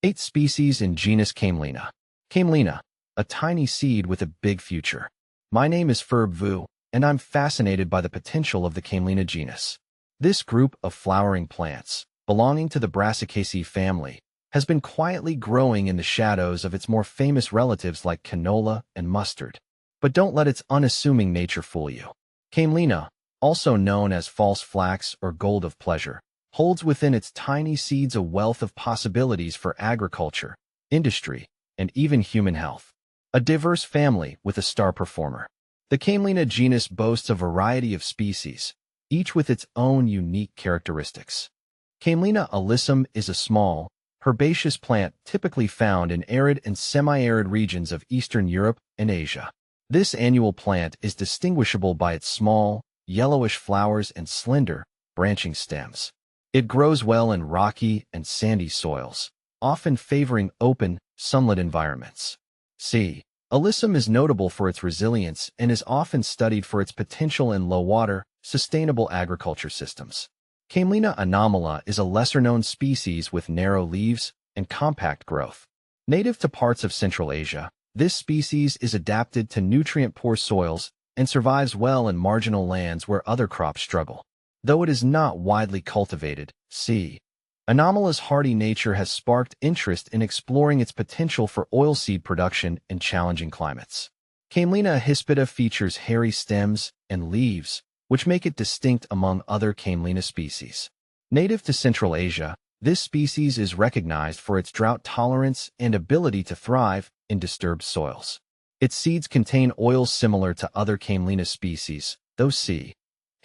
8 species in genus Camelina. Camelina, a tiny seed with a big future. My name is Ferb Vu, and I'm fascinated by the potential of the Camelina genus. This group of flowering plants, belonging to the Brassicaceae family, has been quietly growing in the shadows of its more famous relatives like canola and mustard. But don't let its unassuming nature fool you. Camelina, also known as false flax or gold of pleasure, holds within its tiny seeds a wealth of possibilities for agriculture, industry, and even human health. A diverse family with a star performer. The Camelina genus boasts a variety of species, each with its own unique characteristics. Camelina alyssum is a small, herbaceous plant typically found in arid and semi-arid regions of Eastern Europe and Asia. This annual plant is distinguishable by its small, yellowish flowers and slender, branching stems. It grows well in rocky and sandy soils, often favoring open, sunlit environments. C. Alyssum is notable for its resilience and is often studied for its potential in low-water, sustainable agriculture systems. Camelina anomala is a lesser-known species with narrow leaves and compact growth. Native to parts of Central Asia, this species is adapted to nutrient-poor soils and survives well in marginal lands where other crops struggle. Though it is not widely cultivated, C. Anomala's hardy nature has sparked interest in exploring its potential for oilseed production in challenging climates. Camelina hispida features hairy stems and leaves, which make it distinct among other Camelina species. Native to Central Asia, this species is recognized for its drought tolerance and ability to thrive in disturbed soils. Its seeds contain oils similar to other Camelina species, though C.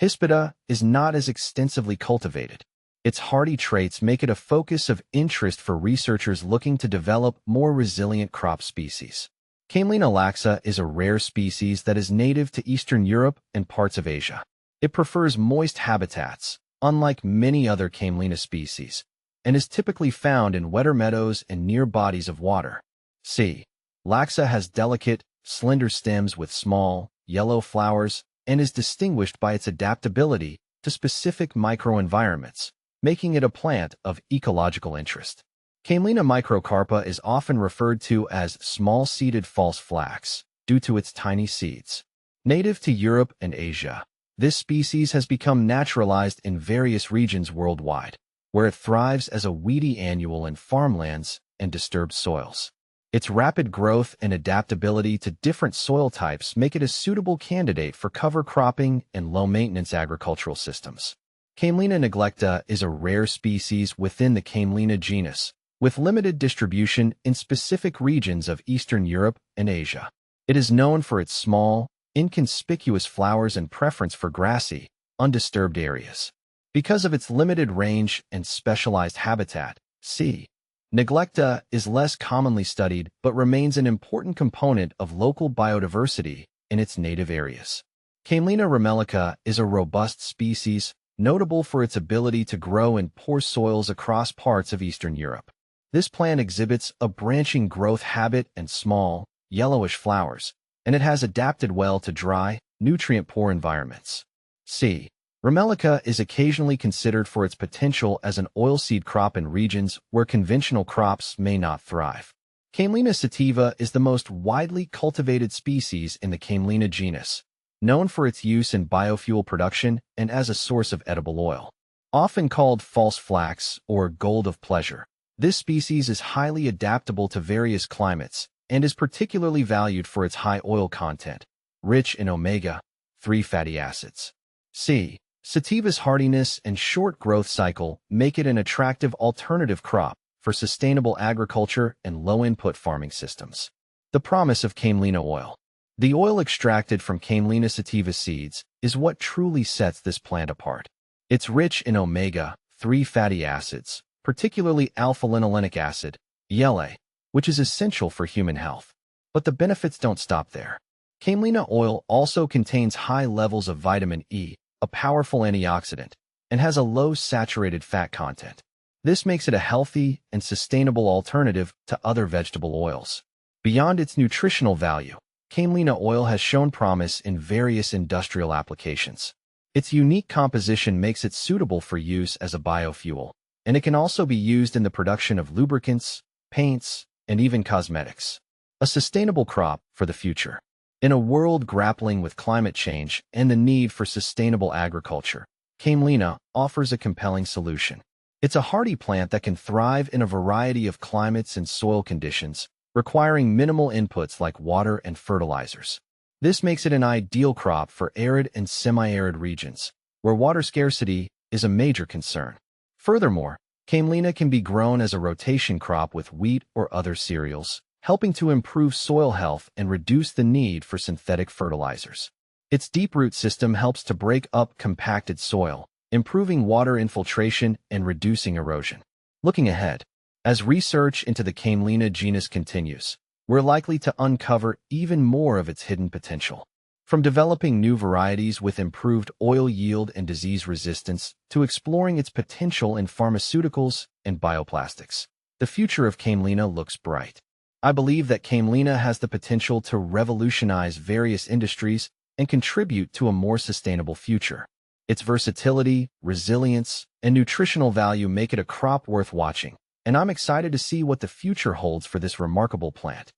hispida is not as extensively cultivated. Its hardy traits make it a focus of interest for researchers looking to develop more resilient crop species. Camelina laxa is a rare species that is native to Eastern Europe and parts of Asia. It prefers moist habitats, unlike many other Camelina species, and is typically found in wetter meadows and near bodies of water. C. Laxa has delicate, slender stems with small, yellow flowers and is distinguished by its adaptability to specific microenvironments, making it a plant of ecological interest. Camelina microcarpa is often referred to as small-seeded false flax due to its tiny seeds. Native to Europe and Asia, this species has become naturalized in various regions worldwide, where it thrives as a weedy annual in farmlands and disturbed soils. Its rapid growth and adaptability to different soil types make it a suitable candidate for cover cropping and low-maintenance agricultural systems. Camelina neglecta is a rare species within the Camelina genus, with limited distribution in specific regions of Eastern Europe and Asia. It is known for its small, inconspicuous flowers and preference for grassy, undisturbed areas. Because of its limited range and specialized habitat, C. neglecta is less commonly studied but remains an important component of local biodiversity in its native areas. Camelina ramellica is a robust species, notable for its ability to grow in poor soils across parts of Eastern Europe. This plant exhibits a branching growth habit and small, yellowish flowers, and it has adapted well to dry, nutrient-poor environments. C. Ramellica is occasionally considered for its potential as an oilseed crop in regions where conventional crops may not thrive. Camelina sativa is the most widely cultivated species in the Camelina genus, known for its use in biofuel production and as a source of edible oil. Often called false flax or gold of pleasure, this species is highly adaptable to various climates and is particularly valued for its high oil content, rich in omega-3 fatty acids. C. Sativa's hardiness and short growth cycle make it an attractive alternative crop for sustainable agriculture and low-input farming systems. The promise of Camelina oil. The oil extracted from Camelina sativa seeds is what truly sets this plant apart. It's rich in omega-3 fatty acids, particularly alpha-linolenic acid, ELA, which is essential for human health. But the benefits don't stop there. Camelina oil also contains high levels of vitamin E, a powerful antioxidant, and has a low saturated fat content. This makes it a healthy and sustainable alternative to other vegetable oils. Beyond its nutritional value, Camelina oil has shown promise in various industrial applications. Its unique composition makes it suitable for use as a biofuel, and it can also be used in the production of lubricants, paints, and even cosmetics. A sustainable crop for the future. In a world grappling with climate change and the need for sustainable agriculture, Camelina offers a compelling solution. It's a hardy plant that can thrive in a variety of climates and soil conditions, requiring minimal inputs like water and fertilizers. This makes it an ideal crop for arid and semi-arid regions, where water scarcity is a major concern. Furthermore, Camelina can be grown as a rotation crop with wheat or other cereals, helping to improve soil health and reduce the need for synthetic fertilizers. Its deep root system helps to break up compacted soil, improving water infiltration and reducing erosion. Looking ahead, as research into the Camelina genus continues, we're likely to uncover even more of its hidden potential. From developing new varieties with improved oil yield and disease resistance to exploring its potential in pharmaceuticals and bioplastics, the future of Camelina looks bright. I believe that Camelina has the potential to revolutionize various industries and contribute to a more sustainable future. Its versatility, resilience, and nutritional value make it a crop worth watching, and I'm excited to see what the future holds for this remarkable plant.